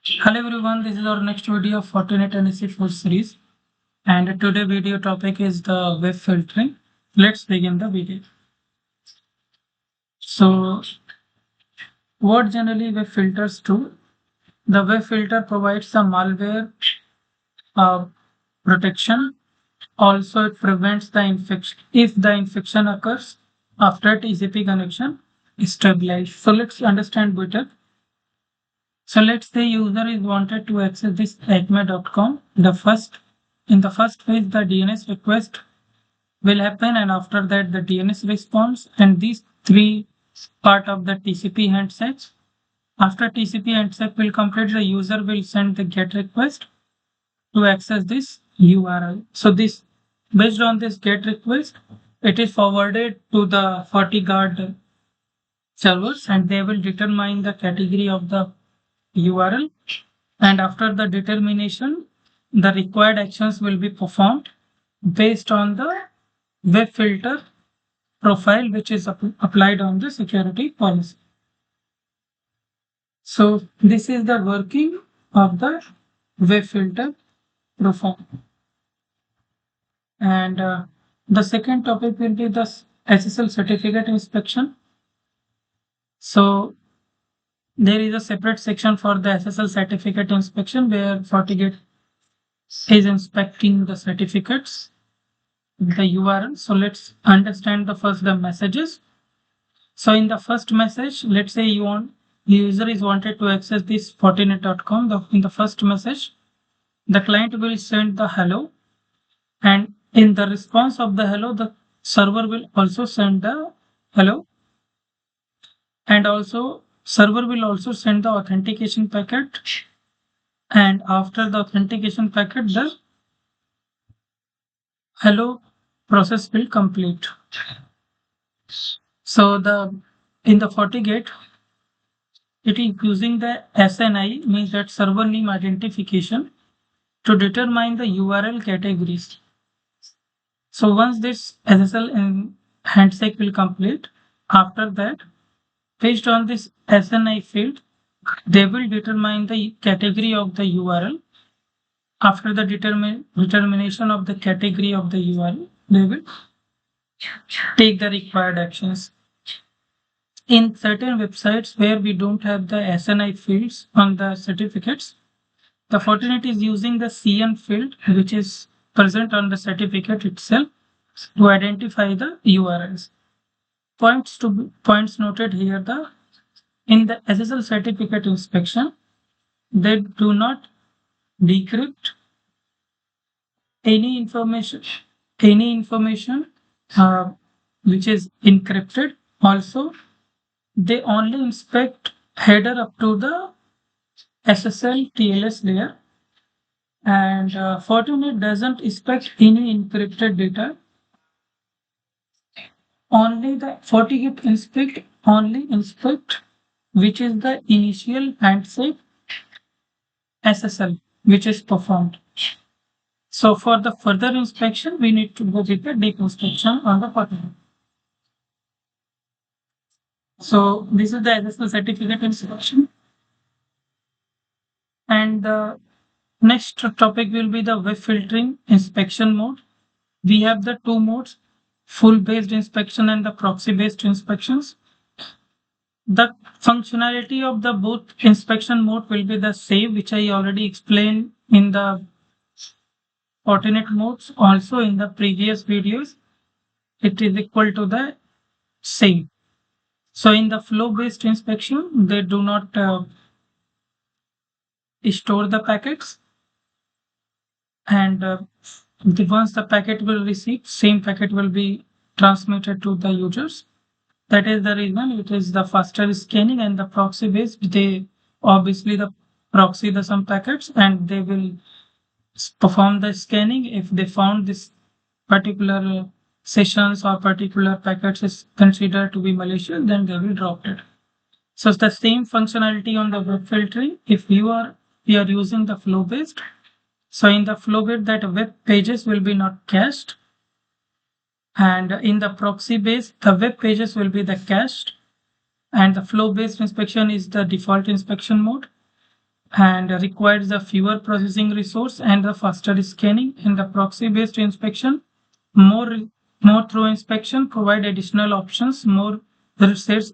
Hello everyone, this is our next video of Fortinet NSE4 series, and today video topic is the web filtering. Let's begin the video. So, what generally web filters do? The web filter provides some malware uh, protection. Also, it prevents the infection if the infection occurs after TCP connection is stabilized. So let's understand better. So let's say user is wanted to access this acme.com. In the first phase, the DNS request will happen, and after that the DNS response, and these three part of the TCP handshakes. After TCP handshake will complete, the user will send the GET request to access this URL. So this based on this GET request, it is forwarded to the FortiGuard servers, and they will determine the category of the URL, and after the determination the required actions will be performed based on the web filter profile which is applied on the security policy. So this is the working of the web filter profile. And the second topic will be the SSL certificate inspection. So there is a separate section for the SSL certificate inspection where FortiGate is inspecting the certificates, the URL. So let's understand the messages. So in the first message, let's say the user is wanted to access this fortinet.com. In the first message, the client will send the hello, and in the response of the hello, the server will also send the hello, and also server will also send the authentication packet, and after the authentication packet, the hello process will complete. So in the FortiGate, it is using the SNI, means that server name identification, to determine the URL categories. So once this SSL handshake will complete, after that, based on this SNI field, they will determine the category of the URL. After the determination of the category of the URL, they will take the required actions. In certain websites where we don't have the SNI fields on the certificates, the Fortinet is using the CN field, which is present on the certificate itself, to identify the URLs. Points noted here: in the SSL certificate inspection, they do not decrypt any information, any information uh, which is encrypted. Also, they only inspect header up to the SSL TLS layer, and Fortinet doesn't inspect any encrypted data. Only the FortiGate inspect which is the initial handshake SSL which is performed. So for the further inspection, we need to go with the deep inspection on the FortiGate. So this is the SSL certificate inspection, and the next topic will be the web filtering inspection mode. We have the two modes: full based inspection and the proxy based inspections. The functionality of the both inspection mode will be the same, which I already explained in the Fortinet modes. Also in the previous videos, it is equal to the same. So in the flow based inspection, they do not store the packets, and once the packet will receive, same packet will be transmitted to the users. That is the reason it is the faster scanning. And the proxy based, they obviously the proxy the some packets, and they will perform the scanning. If they found this particular sessions or particular packets is considered to be malicious, then they will drop it. So it's the same functionality on the web filtering. If we are using the flow based, so in the flow based, that web pages will be not cached, and in the proxy based, the web pages will be the cached, and the flow based inspection is the default inspection mode. and requires the fewer processing resource and the faster scanning. In the proxy-based inspection, more through inspection provide additional options, more resource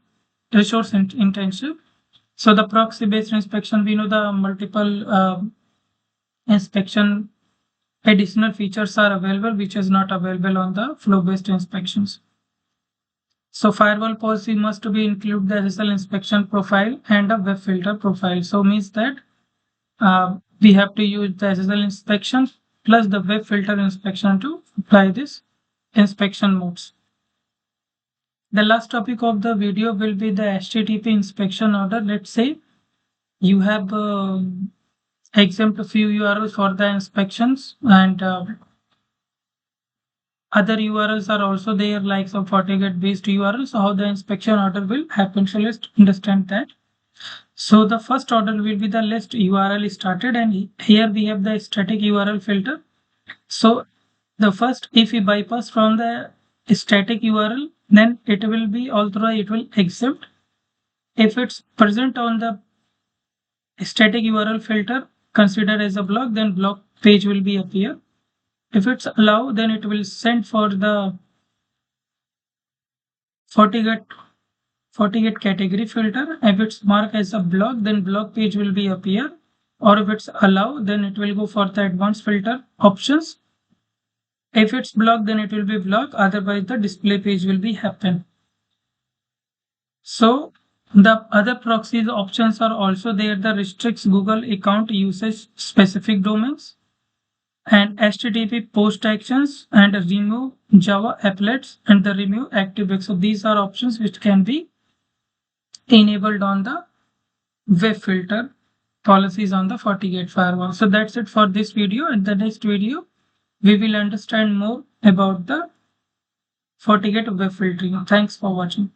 intensive. So the proxy-based inspection, we know the multiple inspection additional features are available, which is not available on the flow-based inspections. So firewall policy must be include the SSL inspection profile and a web filter profile. So means that we have to use the SSL inspection plus the web filter inspection to apply this inspection modes. The last topic of the video will be the HTTP inspection order. Let's say you have exempt a few URLs for the inspections, and other URLs are also there, like some FortiGate based URLs. So how the inspection order will happen? So let's understand that. So the first order will be the list URL started, and here we have the static URL filter. So the first, if we bypass from the static URL, then it will be authorized, it will accept. If it's present on the static URL filter considered as a block, then block page will be appear. If it's allow, then it will send for the FortiGate category filter. If it's marked as a block, then block page will be appear. Or if it's allow, then it will go for the advanced filter options. If it's blocked, then it will be blocked. Otherwise, the display page will be happen. So the other proxies options are also there. The restricts Google account usage specific domains, and HTTP post actions, and remove Java applets, and the remove ActiveX. So these are options which can be enabled on the web filter policies on the FortiGate firewall. So that's it for this video. In the next video, we will understand more about the FortiGate web filtering. Thanks for watching.